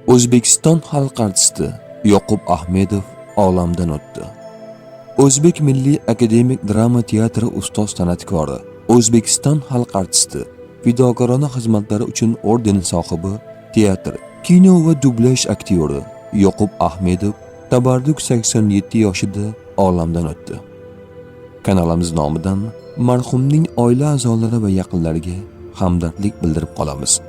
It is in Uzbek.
O'zbekiston xalq artisti Yoqub Ahmedov olamdan o'tdi. O'zbek Milliy akademik drama teatri ustoz san'atkori, O'zbekiston xalq artisti, fidokorona xizmatlari uchun orden sohibi, teatr, kino va dublyaj aktyori Yoqub Ahmedov tabarruk 87 yoshida olamdan o'tdi. Kanalimiz nomidan marhumning oila a'zolari va yaqinlariga hamdardlik bildirib qolamiz.